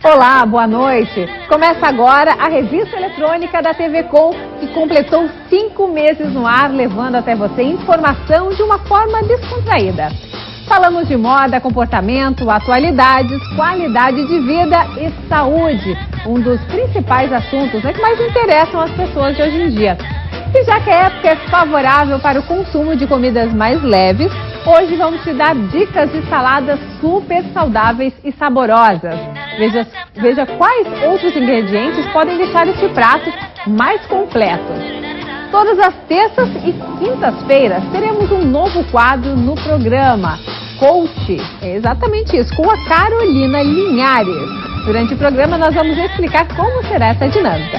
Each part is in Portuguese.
Olá, boa noite. Começa agora a revista eletrônica da TV Com, que completou 5 meses no ar, levando até você informação de uma forma descontraída. Falamos de moda, comportamento, atualidades, qualidade de vida e saúde, um dos principais assuntos que mais interessam as pessoas de hoje em dia. E já que a época é favorável para o consumo de comidas mais leves, hoje vamos te dar dicas de saladas super saudáveis e saborosas. Veja quais outros ingredientes podem deixar este prato mais completo. Todas as terças e quintas-feiras teremos um novo quadro no programa, Coach. É exatamente isso, com a Carolina Linhares. Durante o programa nós vamos explicar como será essa dinâmica.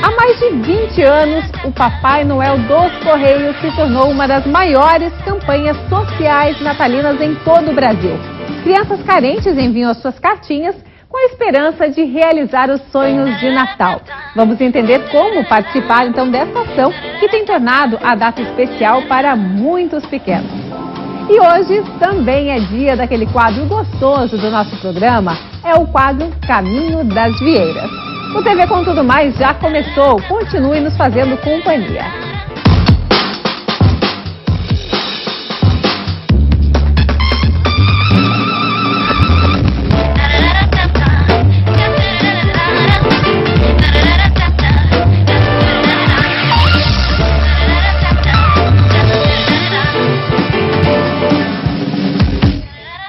Há mais de 20 anos, o Papai Noel dos Correios se tornou uma das maiores campanhas sociais natalinas em todo o Brasil. Crianças carentes enviam as suas cartinhas com a esperança de realizar os sonhos de Natal. Vamos entender como participar então dessa ação que tem tornado a data especial para muitos pequenos. E hoje também é dia daquele quadro gostoso do nosso programa, é o quadro Caminho das Vieiras. O TV Com Tudo Mais já começou, continue nos fazendo companhia.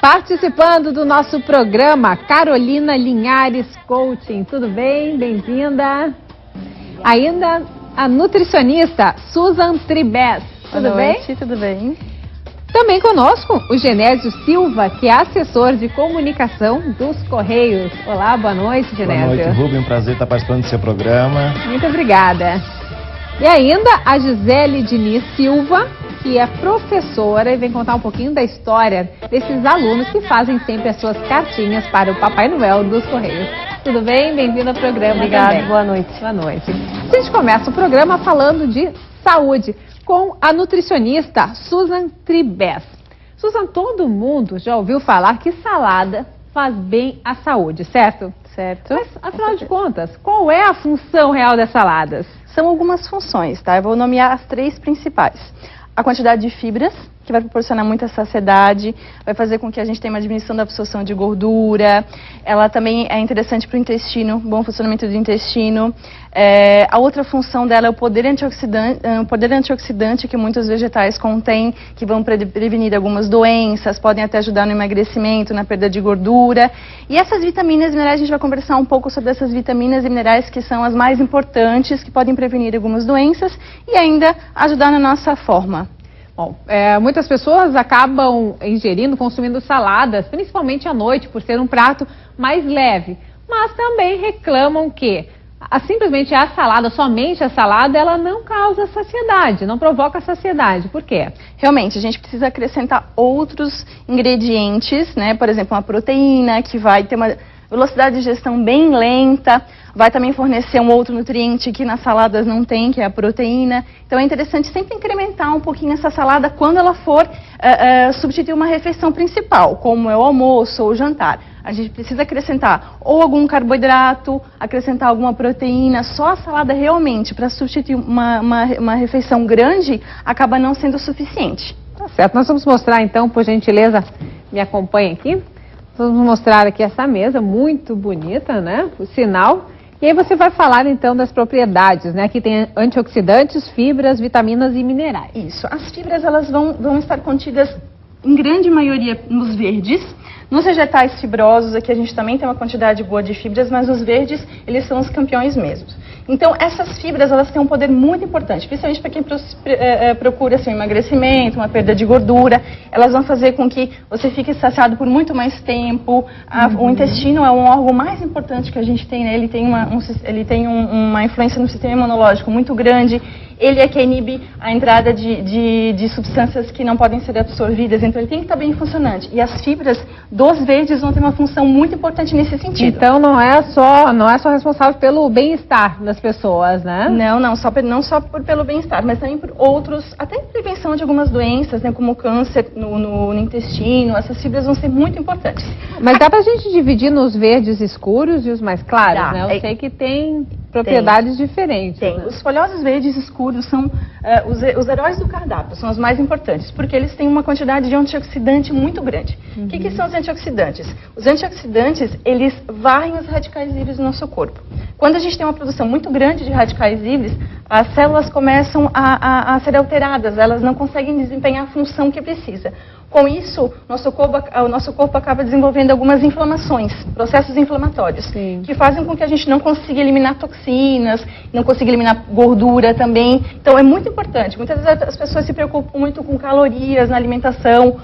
Participando do nosso programa, Carolina Linhares Coaching. Tudo bem? Bem-vinda. Ainda a nutricionista Susan Tribes. Tudo bem? Boa noite, tudo bem. Também conosco o Genésio Silva, que é assessor de comunicação dos Correios. Olá, boa noite, Genésio. Boa noite, Rubem. Um prazer estar participando do seu programa. Muito obrigada. E ainda a Gisele Diniz Silva, que é professora e vem contar um pouquinho da história desses alunos que fazem sempre as suas cartinhas para o Papai Noel dos Correios. Tudo bem? Bem-vindo ao programa. Obrigada, também. boa noite. Boa noite. A gente começa o programa falando de saúde com a nutricionista Susan Tribes. Susan, todo mundo já ouviu falar que salada faz bem à saúde, certo? Certo. Mas, afinal de contas, qual é a função real das saladas? São algumas funções, tá? Eu vou nomear as 3 principais. A quantidade de fibras, que vai proporcionar muita saciedade, vai fazer com que a gente tenha uma diminuição da absorção de gordura. Ela também é interessante para o intestino, bom funcionamento do intestino. A outra função dela é o poder antioxidante que muitos vegetais contêm, que vão prevenir algumas doenças, podem até ajudar no emagrecimento, na perda de gordura. E essas vitaminas e minerais, a gente vai conversar um pouco sobre essas vitaminas e minerais que são as mais importantes, que podem prevenir algumas doenças e ainda ajudar na nossa forma. Bom, muitas pessoas acabam ingerindo, consumindo saladas, principalmente à noite, por ser um prato mais leve. Mas também reclamam que simplesmente somente a salada, ela não causa saciedade, não provoca saciedade. Por quê? Realmente, a gente precisa acrescentar outros ingredientes, né? Por exemplo, uma proteína que vai ter uma velocidade de digestão bem lenta, vai também fornecer um outro nutriente que nas saladas não tem, que é a proteína. Então é interessante sempre incrementar um pouquinho essa salada quando ela for substituir uma refeição principal, como é o almoço ou o jantar. A gente precisa acrescentar ou algum carboidrato, acrescentar alguma proteína. Só a salada realmente para substituir uma refeição grande acaba não sendo suficiente. Tá certo, nós vamos mostrar então, por gentileza, me acompanhe aqui. Vamos mostrar aqui essa mesa, muito bonita, né? O sinal. E aí você vai falar então das propriedades, né? Aqui tem antioxidantes, fibras, vitaminas e minerais. Isso. As fibras, elas vão estar contidas em grande maioria nos verdes. Nos vegetais fibrosos, aqui a gente também tem uma quantidade boa de fibras, mas os verdes, eles são os campeões mesmos. Então, essas fibras, elas têm um poder muito importante, principalmente para quem procura assim, um emagrecimento, uma perda de gordura. Elas vão fazer com que você fique saciado por muito mais tempo. O intestino é um órgão mais importante que a gente tem, né? Ele tem uma influência no sistema imunológico muito grande. Ele é que inibe a entrada de substâncias que não podem ser absorvidas, então ele tem que estar bem funcionante. E as fibras dos verdes vão ter uma função muito importante nesse sentido. Então não é só responsável pelo bem-estar das pessoas, né? Não só pelo bem-estar, mas também por outros, até prevenção de algumas doenças, né, como câncer no intestino. Essas fibras vão ser muito importantes. Mas dá pra gente dividir nos verdes escuros e os mais claros, Dá. né? Eu sei que tem propriedades diferentes. Tem. Né? Os folhosos verdes escuros são os heróis do cardápio, são os mais importantes, porque eles têm uma quantidade de antioxidante muito grande. O que são os antioxidantes? Os antioxidantes, eles varrem os radicais livres do nosso corpo. Quando a gente tem uma produção muito grande de radicais livres, as células começam a ser alteradas, elas não conseguem desempenhar a função que precisa. Com isso, o nosso corpo acaba desenvolvendo algumas inflamações, processos inflamatórios, que fazem com que a gente não consiga eliminar toxinas, não consiga eliminar gordura também. Então, é muito importante. Muitas vezes as pessoas se preocupam muito com calorias na alimentação.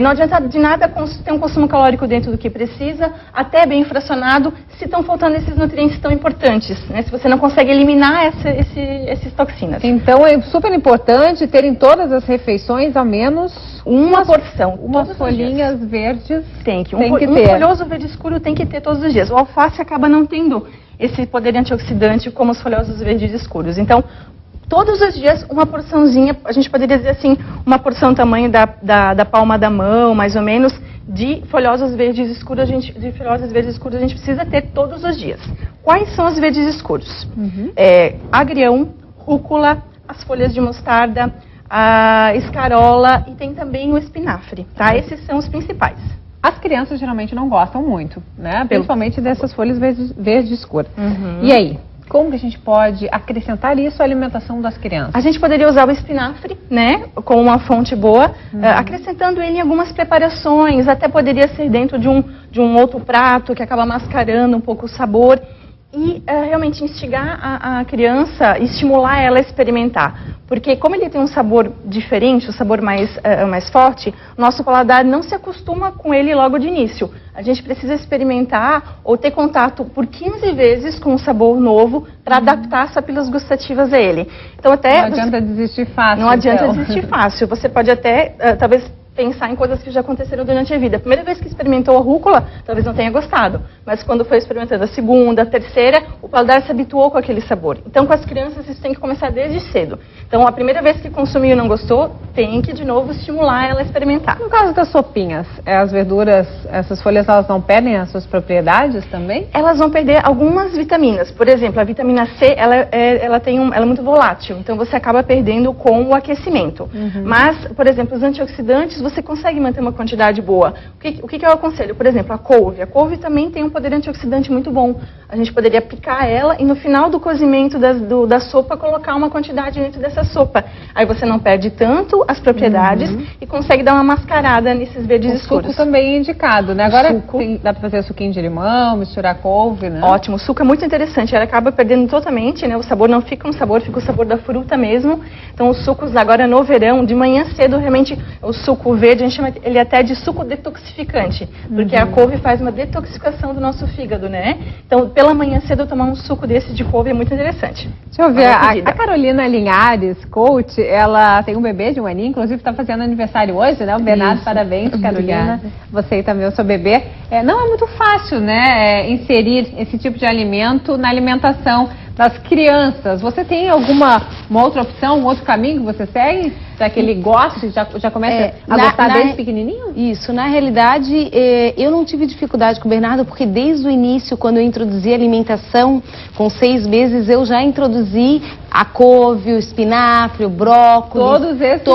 Não adianta de nada ter um consumo calórico dentro do que precisa, até bem fracionado, se estão faltando esses nutrientes tão importantes, né? Se você não consegue eliminar essas toxinas. Então, é super importante ter em todas as refeições, ao menos uma porção. Umas folhinhas verdes tem que ter. Um folhoso verde escuro tem que ter todos os dias. O alface acaba não tendo esse poder antioxidante como os folhosos verdes escuros. Então, todos os dias, uma porçãozinha, a gente poderia dizer assim, uma porção tamanho da palma da mão, mais ou menos, de folhosos verdes escuros, a gente precisa ter todos os dias. Quais são os verdes escuros? Agrião, rúcula, as folhas de mostarda, a escarola e tem também o espinafre, tá? Esses são os principais. As crianças geralmente não gostam muito, né? Principalmente dessas folhas verdes escuras. E aí? Como que a gente pode acrescentar isso à alimentação das crianças? A gente poderia usar o espinafre, né, como uma fonte boa, acrescentando ele em algumas preparações, até poderia ser dentro de um outro prato que acaba mascarando um pouco o sabor. E realmente instigar a criança, estimular ela a experimentar. Porque como ele tem um sabor diferente, um sabor mais forte, nosso paladar não se acostuma com ele logo de início. A gente precisa experimentar ou ter contato por 15 vezes com um sabor novo para adaptar as papilas gustativas a ele. Então, não adianta desistir fácil. Não adianta desistir fácil. Você pode até, talvez, pensar em coisas que já aconteceram durante a vida. A primeira vez que experimentou a rúcula, talvez não tenha gostado, mas quando foi experimentando a segunda, a terceira, o paladar se habituou com aquele sabor. Então, com as crianças, isso tem que começar desde cedo. Então, a primeira vez que consumiu e não gostou, tem que, de novo, estimular ela a experimentar. No caso das sopinhas, as verduras, essas folhas, elas não perdem as suas propriedades também? Elas vão perder algumas vitaminas. Por exemplo, a vitamina C, ela é muito volátil, então você acaba perdendo com o aquecimento. Mas, por exemplo, os antioxidantes, você consegue manter uma quantidade boa. O que eu aconselho? Por exemplo, a couve. A couve também tem um poder antioxidante muito bom. A gente poderia picar ela e no final do cozimento da sopa, colocar uma quantidade dentro dessa sopa. Aí você não perde tanto as propriedades e consegue dar uma mascarada nesses verdes escuros. O suco também é indicado, né? Agora dá para fazer suquinho de limão, misturar couve, né? Ótimo. O suco é muito interessante. Ela acaba perdendo totalmente, né? O sabor não fica um sabor, fica o sabor da fruta mesmo. Então, os sucos agora no verão, de manhã cedo, realmente, o suco verde, a gente chama ele até de suco detoxificante, porque a couve faz uma detoxificação do nosso fígado, né? Então, pela manhã cedo, tomar um suco desse de couve é muito interessante. Deixa eu ver, a Carolina Linhares, coach, ela tem um bebê de 1 aninho, inclusive está fazendo aniversário hoje, né? O Bernardo, parabéns, Carolina. Obrigada. Você e também o seu bebê. Não é muito fácil, né, inserir esse tipo de alimento na alimentação das crianças. Você tem uma outra opção, um outro caminho que você segue? Para que ele goste, já comece a gostar desde pequenininho? Isso, na realidade, eu não tive dificuldade com o Bernardo, porque desde o início, quando eu introduzi a alimentação, com 6 meses, eu já introduzi a couve, o espinafre, o brócolis. Todos esses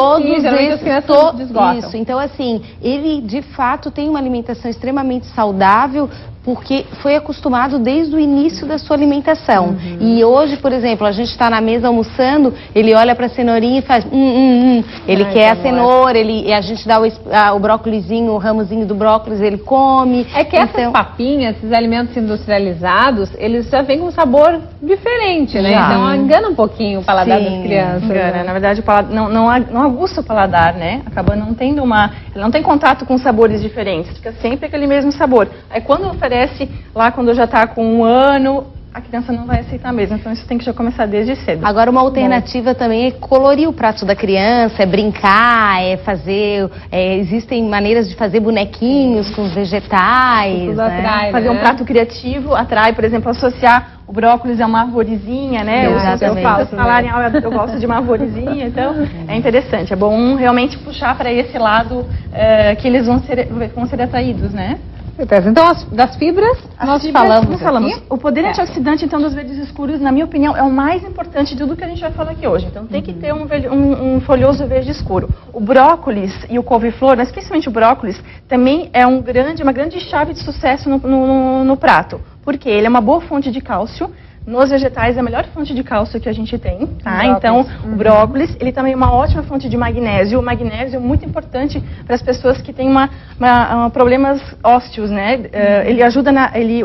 as crianças desgostam. Isso, então assim, ele de fato tem uma alimentação extremamente saudável, porque foi acostumado desde o início da sua alimentação. E hoje, por exemplo, a gente está na mesa almoçando, ele olha para a cenourinha e faz Ele quer a cenoura, e a gente dá o brócolizinho, o ramozinho do brócolis, ele come. É que essas papinhas, esses alimentos industrializados, eles já vêm com um sabor diferente, né? Então engana um pouquinho o paladar das crianças. Engana. Né? Na verdade, o paladar não aguça o paladar, né? Acaba não tendo ele não tem contato com sabores diferentes, fica sempre aquele mesmo sabor. Aí quando oferece, lá quando já está com 1 ano, a criança não vai aceitar mesmo. Então isso tem que já começar desde cedo. Agora uma alternativa também é colorir o prato da criança, é brincar, é fazer... existem maneiras de fazer bonequinhos com os vegetais, Tudo né? atrai, Fazer um prato criativo, atrai, por exemplo, associar o brócolis a uma arvorezinha, né? Exatamente. Os falarem, eu gosto de uma arvorezinha, então é interessante. É bom realmente puxar para esse lado que eles vão ser atraídos, né? Então, das fibras, nós falamos aqui. O poder antioxidante, então, dos verdes escuros, na minha opinião, é o mais importante de tudo que a gente vai falar aqui hoje. Então, tem que ter um folhoso verde escuro. O brócolis e o couve-flor, mas principalmente o brócolis, também é uma grande chave de sucesso no prato. Porque ele é uma boa fonte de cálcio. Nos vegetais é a melhor fonte de cálcio que a gente tem, tá? Então, o brócolis, ele também é uma ótima fonte de magnésio. O magnésio é muito importante para as pessoas que têm problemas ósseos, né? Ele ajuda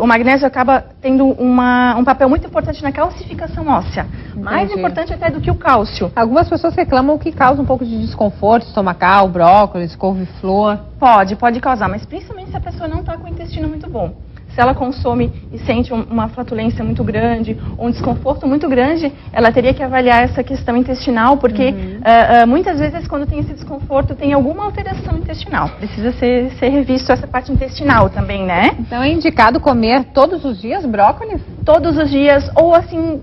o magnésio acaba tendo um papel muito importante na calcificação óssea. Mais importante até do que o cálcio. Algumas pessoas reclamam que causa um pouco de desconforto estomacal, brócolis, couve-flor. Pode causar, mas principalmente se a pessoa não está com o intestino muito bom. Se ela consome e sente uma flatulência muito grande, ou um desconforto muito grande, ela teria que avaliar essa questão intestinal, porque muitas vezes quando tem esse desconforto tem alguma alteração intestinal. Precisa ser revisto essa parte intestinal também, né? Então é indicado comer todos os dias brócolis? Todos os dias, ou assim...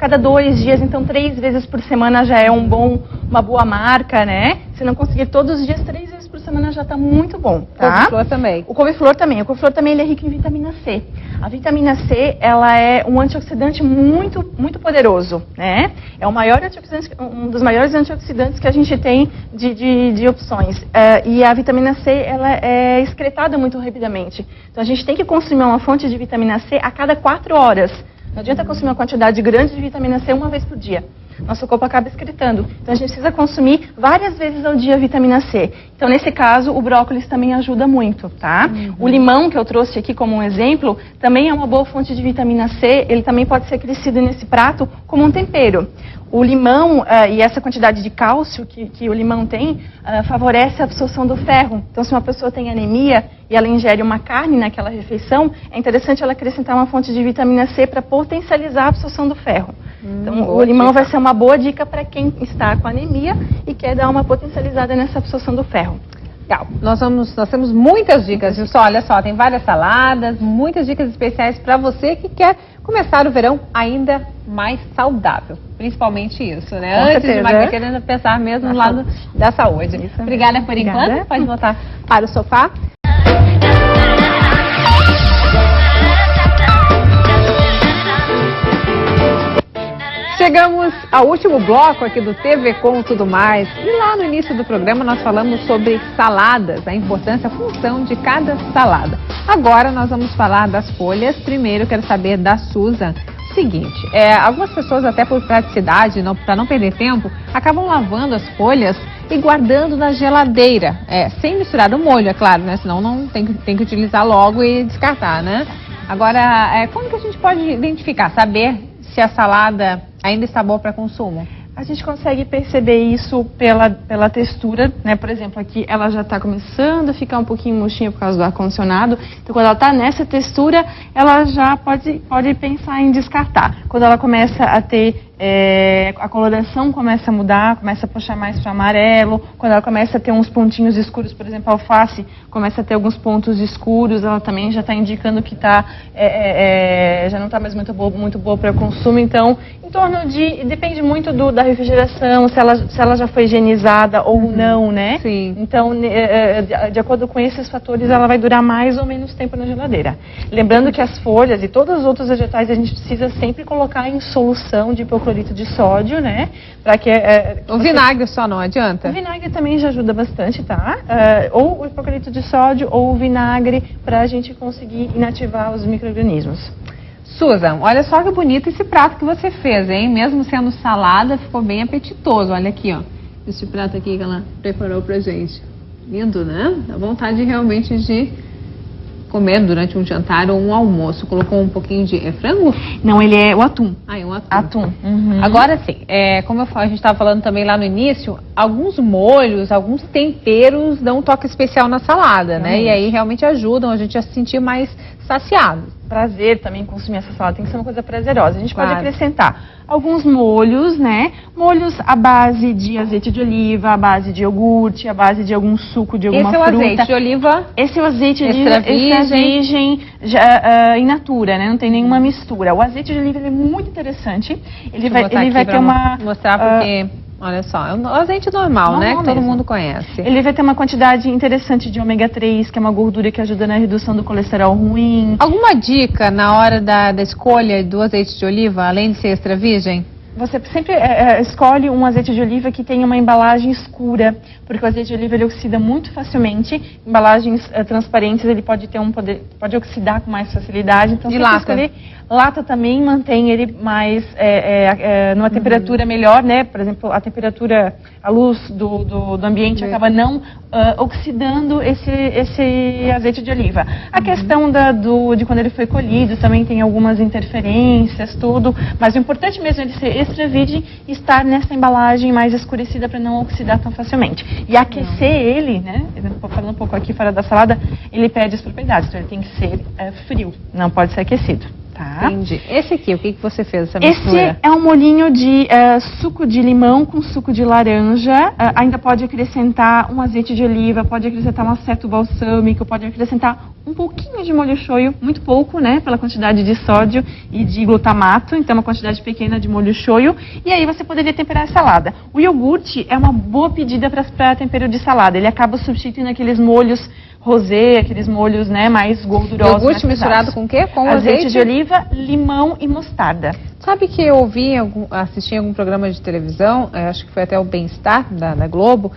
Cada 2 dias, então 3 vezes por semana já é uma boa marca, né? Se não conseguir todos os dias, 3 vezes por semana já está muito bom, tá? Couve-flor também. O couve-flor também. O couve-flor também ele é rico em vitamina C. A vitamina C, ela é um antioxidante muito, muito poderoso, né? É um dos maiores antioxidantes que a gente tem de opções. E a vitamina C, ela é excretada muito rapidamente. Então a gente tem que consumir uma fonte de vitamina C a cada 4 horas. Não adianta consumir uma quantidade grande de vitamina C uma vez por dia. Nosso corpo acaba excretando. Então a gente precisa consumir várias vezes ao dia vitamina C. Então nesse caso o brócolis também ajuda muito, tá? O limão que eu trouxe aqui como um exemplo também é uma boa fonte de vitamina C. Ele também pode ser crescido nesse prato como um tempero. O limão e essa quantidade de cálcio que o limão tem favorece a absorção do ferro. Então se uma pessoa tem anemia e ela ingere uma carne naquela refeição, é interessante ela acrescentar uma fonte de vitamina C para potencializar a absorção do ferro. Então o limão vai ser uma boa dica para quem está com anemia e quer dar uma potencializada nessa absorção do ferro. Legal. Nós temos muitas dicas, Gilson. Olha só, tem várias saladas, muitas dicas especiais para você que quer começar o verão ainda mais saudável. Principalmente isso, né? Com Antes de certeza. emagrecer, ainda pensar mesmo no lado da saúde. Obrigada por enquanto. Pode voltar para o sofá. Chegamos ao último bloco aqui do TV Com Tudo Mais. E lá no início do programa nós falamos sobre saladas, a importância, a função de cada salada. Agora nós vamos falar das folhas. Primeiro quero saber da Susan. Seguinte, algumas pessoas até por praticidade, para não perder tempo, acabam lavando as folhas e guardando na geladeira. Sem misturar o molho, é claro, né? Senão não tem que utilizar logo e descartar, né? Agora, como que a gente pode identificar, saber se a salada ainda está boa para consumo? A gente consegue perceber isso pela textura, né? Por exemplo, aqui ela já está começando a ficar um pouquinho murchinha por causa do ar-condicionado. Então, quando ela está nessa textura, ela já pode pensar em descartar. Quando ela começa a ter a coloração começa a mudar, começa a puxar mais para amarelo. Quando ela começa a ter uns pontinhos escuros, por exemplo, a alface começa a ter alguns pontos escuros, ela também já está indicando que já não está mais muito boa para consumo. Então, em torno depende muito da refrigeração, se ela já foi higienizada ou não, né? Sim. Então, de acordo com esses fatores, ela vai durar mais ou menos tempo na geladeira. Lembrando que as folhas e todos os outros vegetais a gente precisa sempre colocar em solução de hipoclorito de sódio, né? Para que o vinagre só não adianta? O vinagre também já ajuda bastante, tá? Ou o hipoclorito de sódio ou o vinagre para a gente conseguir inativar os micro-organismos. Susan, olha só que bonito esse prato que você fez, hein? Mesmo sendo salada, ficou bem apetitoso. Olha aqui, ó. Esse prato aqui que ela preparou pra gente. Lindo, né? Dá vontade realmente de comer durante um jantar ou um almoço. Colocou um pouquinho de frango? Não, ele é o atum. Ah, é um atum. Atum. Uhum. Agora sim, como a gente estava falando também lá no início, alguns molhos, alguns temperos dão um toque especial na salada, né? E aí realmente ajudam a gente a se sentir mais saciado. Prazer também consumir essa salada, tem que ser uma coisa prazerosa. A gente Claro. pode acrescentar alguns molhos, né? Molhos à base de azeite de oliva, à base de iogurte, à base de algum suco de alguma Esse é o fruta. azeite de oliva. Esse é o azeite de Extra extra virgem. virgem já, in natura, né? Não tem nenhuma mistura. O azeite de oliva ele é muito interessante. Ele vai ter uma... Mostrar porque, olha só, é um azeite normal, né? Que todo mesmo. mundo conhece. Ele vai ter uma quantidade interessante de ômega 3, que é uma gordura que ajuda na redução do colesterol ruim. Alguma dica na hora da escolha do azeite de oliva, além de ser extra virgem? Você sempre escolhe um azeite de oliva que tenha uma embalagem escura, porque o azeite de oliva ele oxida muito facilmente. Embalagens transparentes ele pode ter pode oxidar com mais facilidade. Então De você lata. escolher lata também mantém ele mais numa temperatura melhor, né? Por exemplo, a temperatura, a luz do ambiente acaba não oxidando esse azeite de oliva. A questão de quando ele foi colhido também tem algumas interferências, tudo, mas o importante mesmo é ele ser extra virgem e estar nessa embalagem mais escurecida para não oxidar tão facilmente. E aquecer ele, né? Falando um pouco aqui fora da salada, ele perde as propriedades, então ele tem que ser frio, não pode ser aquecido. Tá? Entendi. Esse aqui, o que você fez essa mistura? Esse é um molhinho de suco de limão com suco de laranja. Ainda pode acrescentar um azeite de oliva, pode acrescentar um aceto balsâmico, pode acrescentar um pouquinho de molho shoyu, muito pouco, né, pela quantidade de sódio e de glutamato, então uma quantidade pequena de molho shoyu. E aí você poderia temperar a salada. O iogurte é uma boa pedida para tempero de salada. Ele acaba substituindo aqueles molhos rosé, aqueles molhos, né, mais gordurosos. Iogurte misturado com o quê? Com azeite de oliva, limão e mostarda. Sabe que eu assisti em algum programa de televisão, acho que foi até o Bem-Estar da Globo,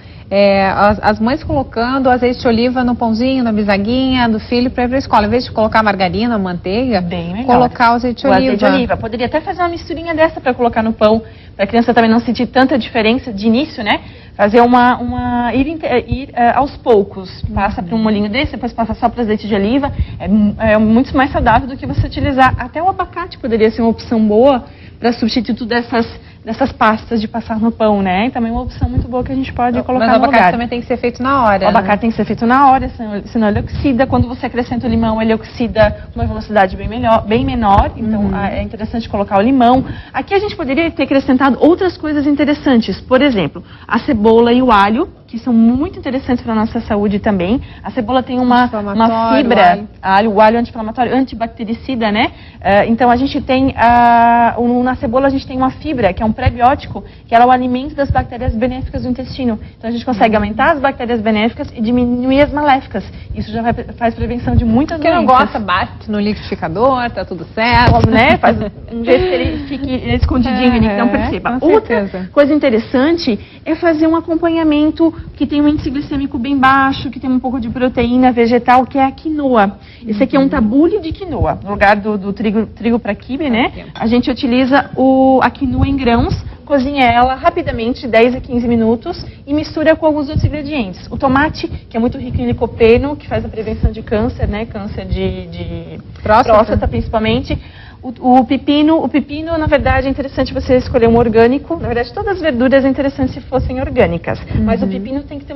as mães colocando azeite de oliva no pãozinho, na bisaguinha do filho para ir para a escola. Em vez de colocar margarina, manteiga, bem melhor. Colocar o azeite de oliva. Azeite de oliva. Poderia até fazer uma misturinha dessa para colocar no pão, para a criança também não sentir tanta diferença de início, né? Fazer ir aos poucos. Passa para um molhinho desse, depois passa só para azeite de oliva. É muito mais saudável do que você utilizar. Até o abacate poderia ser uma opção boa para substituto dessas pastas de passar no pão, né? Também uma opção muito boa que a gente pode colocar no lugar. Mas o abacate também tem que ser feito na hora. O abacate tem que ser feito na hora, senão ele oxida. Quando você acrescenta o limão, ele oxida com uma velocidade bem menor. Então é interessante colocar o limão. Aqui a gente poderia ter acrescentado outras coisas interessantes. Por exemplo, a cebola e o alho, que são muito interessantes para a nossa saúde também. A cebola tem uma fibra, o alho anti-inflamatório, antibactericida, né? Então a gente tem, na cebola a gente tem uma fibra, que é um pré-biótico, que ela é o alimento das bactérias benéficas do intestino. Então a gente consegue aumentar as bactérias benéficas e diminuir as maléficas. Isso já faz prevenção de muitas doenças. Quem não gosta, bate no liquidificador, tá tudo certo. Né? Faz um jeito que ele fique escondidinho ali, que não perceba. Outra coisa interessante é fazer um acompanhamento que tem um índice glicêmico bem baixo, que tem um pouco de proteína vegetal, que é a quinoa. Esse aqui é um tabule de quinoa. No lugar do trigo para quibe, né? A gente utiliza a quinoa em grãos, cozinha ela rapidamente, 10 a 15 minutos, e mistura com alguns outros ingredientes. O tomate, que é muito rico em licopeno, que faz a prevenção de câncer, né? Câncer de próstata principalmente. O pepino, na verdade, é interessante você escolher um orgânico. Na verdade, todas as verduras é interessante se fossem orgânicas. Mas o pepino tem que ter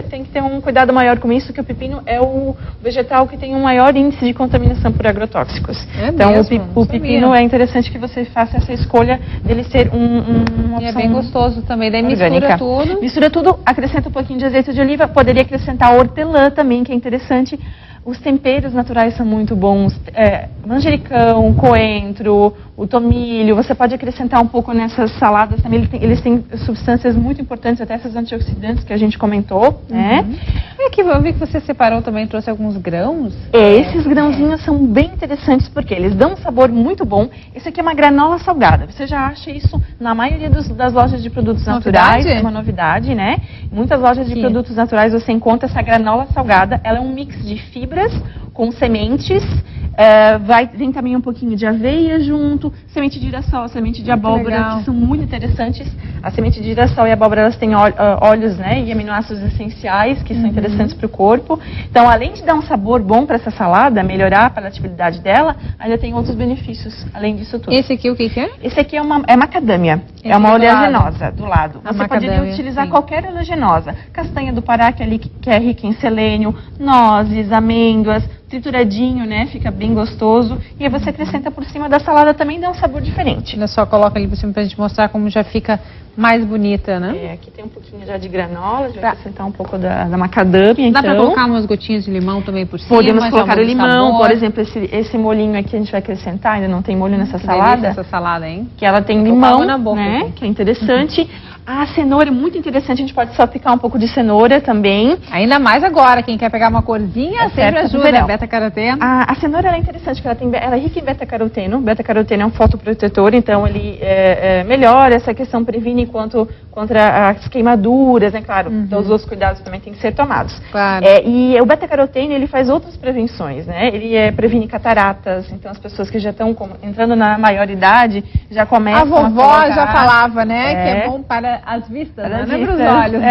tem que ter um cuidado maior com isso, que o pepino é o vegetal que tem um maior índice de contaminação por agrotóxicos. Então, o pepino é interessante que você faça essa escolha dele ser uma opção. E é bem gostoso também. Daí orgânica. Mistura tudo, acrescenta um pouquinho de azeite de oliva. Poderia acrescentar hortelã também, que é interessante. Os temperos naturais são muito bons, manjericão, coentro, o tomilho, você pode acrescentar um pouco nessas saladas também, eles têm substâncias muito importantes, até essas antioxidantes que a gente comentou, né? Aqui, eu vi que você separou também, trouxe alguns grãos. Esses grãozinhos são bem interessantes porque eles dão um sabor muito bom. Esse aqui é uma granola salgada, você já acha isso na maioria das lojas de produtos naturais, é uma novidade, né? Em muitas lojas de produtos naturais você encontra essa granola salgada, ela é um mix de fibras com sementes, vem também um pouquinho de aveia junto, semente de girassol, semente de abóbora, que são muito interessantes. A semente de girassol e a abóbora, elas têm óleos, né, e aminoácidos essenciais, que são interessantes para o corpo. Então, além de dar um sabor bom para essa salada, melhorar a palatabilidade dela, ainda tem outros benefícios, além disso tudo. Esse aqui o que é? Esse aqui é macadâmia, é uma oleaginosa do lado. Você poderia utilizar qualquer oleaginosa. Castanha do Pará, que é rica em selênio, nozes, amêndoas, trituradinho, né? Fica bem gostoso. E aí você acrescenta por cima da salada, também dá um sabor diferente. Olha só, coloca ali por cima pra gente mostrar como já fica mais bonita, né? Aqui tem um pouquinho já de granola, a gente vai acrescentar um pouco da macadâmia, Dá pra colocar umas gotinhas de limão também por cima? Podemos colocar o limão, sabor. por exemplo, esse molhinho aqui a gente vai acrescentar, ainda não tem molho nessa salada. Essa salada, hein? Que ela tem Tô limão, na boca, né? aqui. Que é interessante. A cenoura é muito interessante, a gente pode salpicar um pouco de cenoura também. Ainda mais agora, quem quer pegar uma corzinha, sempre ajuda, né? Beta-caroteno. A cenoura ela é interessante, porque ela é rica em beta-caroteno. Beta-caroteno é um fotoprotetor, então ele melhora essa questão, previne contra as queimaduras, né? Claro, todos os cuidados também têm que ser tomados. Claro. E o beta-caroteno, ele faz outras prevenções, né? Ele previne cataratas, então as pessoas que já estão entrando na maioridade já começam a vovó colocar, já falava, né? Que é bom para as vistas, para não é para os vistas, olhos.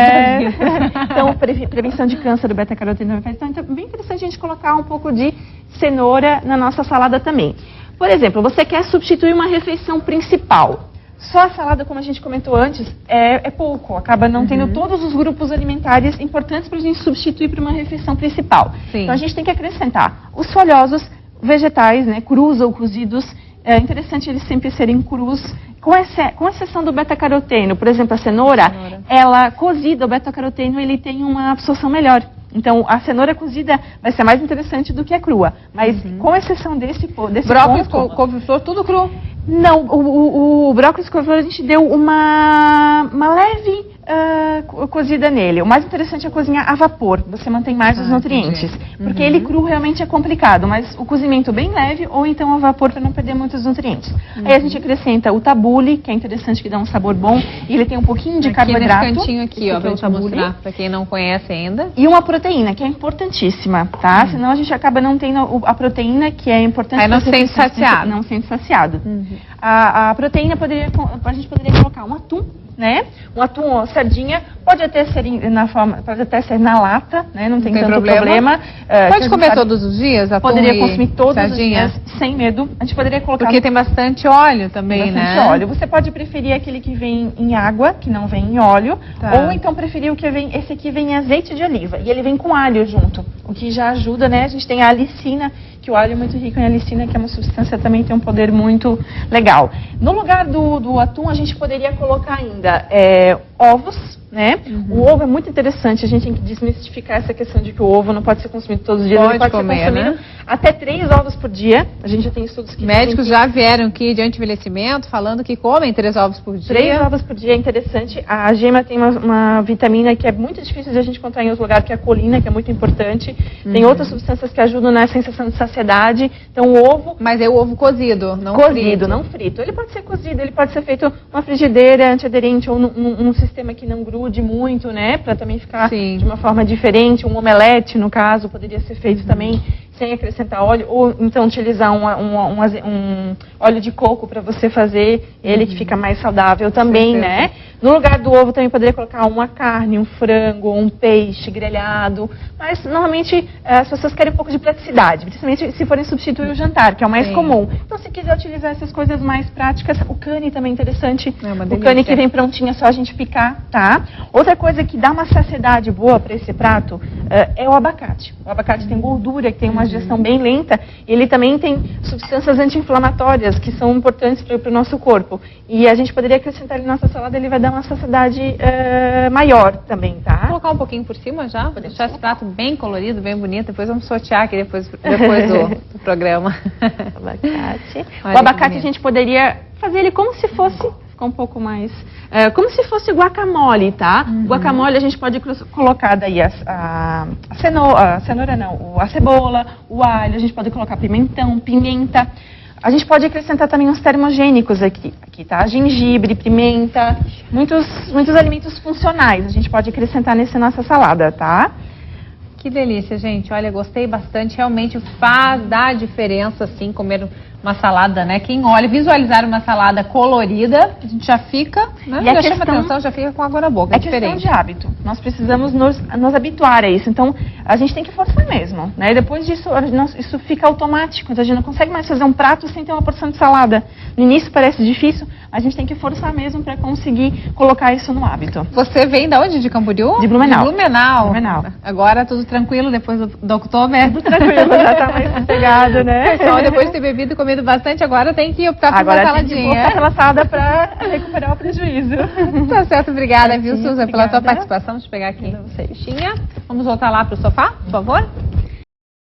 Então, prevenção de câncer do beta-caroteno. Então, é bem interessante a gente colocar um pouco de cenoura na nossa salada também. Por exemplo, você quer substituir uma refeição principal. Só a salada, como a gente comentou antes, é pouco. Acaba não tendo todos os grupos alimentares importantes para a gente substituir para uma refeição principal. Sim. Então, a gente tem que acrescentar os folhosos, vegetais, né, crus ou cozidos. É interessante eles sempre serem crus, com exceção do beta-caroteno. Por exemplo, a cenoura, ela cozida, o beta-caroteno, ele tem uma absorção melhor. Então, a cenoura cozida vai ser mais interessante do que a crua. Mas, com exceção desse Brócolis, ponto... couve-flor, tudo cru. Não, o brócolis e couve-flor a gente deu uma leve cozida nele. O mais interessante é cozinhar a vapor. Você mantém mais os nutrientes. Porque ele cru realmente é complicado, mas o cozimento bem leve ou então a vapor para não perder muitos nutrientes. Aí a gente acrescenta o tabule, que é interessante, que dá um sabor bom. E ele tem um pouquinho de carboidrato. Nesse cantinho aqui, ó, pra gente tabule. mostrar para quem não conhece ainda. E uma proteína, que é importantíssima, tá? Senão a gente acaba não tendo a proteína, que é importante. Aí não se sente saciado. Não se sente saciado. A proteína, a gente poderia colocar um atum, né? Um atum ou sardinha, pode até ser na lata, né? Não tem tanto problema. Pode comer todos os dias, atum poderia consumir todos sardinha? os dias, sem medo. A gente poderia colocar... Porque tem bastante óleo também, né? Bastante óleo. Você pode preferir aquele que vem em água, que não vem em óleo, ou então preferir esse aqui vem em azeite de oliva, e ele vem com alho junto, o que já ajuda, né? A gente tem a alicina, que o alho é muito rico em alicina, que é uma substância que também tem um poder muito legal. No lugar do atum, a gente poderia colocar ainda ovos, né? O ovo é muito interessante, a gente tem que desmistificar essa questão de que o ovo não pode ser consumido todos os dias. Pode ele pode comer, ser consumido, né? Até 3 ovos por dia. A gente já tem estudos que... Médicos já vieram aqui de anti-envelhecimento falando que comem 3 ovos por dia. 3 ovos por dia é interessante. A gema tem uma vitamina que é muito difícil de a gente encontrar em outro lugar, que é a colina, que é muito importante. Tem outras substâncias que ajudam na sensação de saciedade. Então, o ovo... Mas é o ovo cozido, não cozido, frito. não frito. Ele pode ser cozido, ele pode ser feito numa frigideira antiaderente ou num sistema que não grude muito, né? Para também ficar de uma forma diferente. Um omelete, no caso, poderia ser feito também sem acrescentar óleo, ou então utilizar um óleo de coco para você fazer ele que fica mais saudável também, né? No lugar do ovo também poderia colocar uma carne, um frango, um peixe grelhado, mas normalmente as pessoas querem um pouco de praticidade, principalmente se forem substituir o jantar, que é o mais comum. Então, se quiser utilizar essas coisas mais práticas, o cane também é interessante. O cane que vem prontinho, é só a gente picar, tá? Outra coisa que dá uma saciedade boa para esse prato é o abacate. O abacate tem gordura, que tem uma digestão bem lenta, e ele também tem substâncias anti-inflamatórias que são importantes para o nosso corpo. E a gente poderia acrescentar ele na nossa salada, ele vai dar uma saciedade maior também, tá? Vou colocar um pouquinho por cima já, vou deixar esse prato bem colorido, bem bonito, depois vamos sortear aqui depois do programa. Abacate. O abacate a gente poderia fazer ele como se fosse, ficou um pouco mais, como se fosse guacamole, tá? Guacamole a gente pode colocar daí a cenoura não, a cebola, o alho, a gente pode colocar pimentão, pimenta. A gente pode acrescentar também uns termogênicos aqui, tá? Gengibre, pimenta, muitos alimentos funcionais a gente pode acrescentar nessa nossa salada, tá? Que delícia, gente. Olha, gostei bastante. Realmente faz dar diferença, assim, comer uma salada, né? Quem olha, visualizar uma salada colorida, a gente já fica, né? Já chama atenção, já fica com água na boca. É questão de hábito. Nós precisamos nos habituar a isso. Então, a gente tem que forçar mesmo, né? E depois disso, isso fica automático. Então a gente não consegue mais fazer um prato sem ter uma porção de salada. No início parece difícil, mas a gente tem que forçar mesmo para conseguir colocar isso no hábito. Você vem da onde? De Camboriú? De Blumenau. De Blumenau. Blumenau. Agora tudo tranquilo depois do outubro? Tudo tranquilo, já tá mais sossegado, né? Pessoal, depois de ter bebido e comido bastante, agora tem que optar por uma Agora tem que saladinha. colocar aquela salada para recuperar o prejuízo. Tá certo, obrigada, viu, Suza, pela tua Obrigada. participação. Deixa eu pegar aqui Obrigada a vocês. a fichinha. Vamos voltar lá pro sofá, por favor?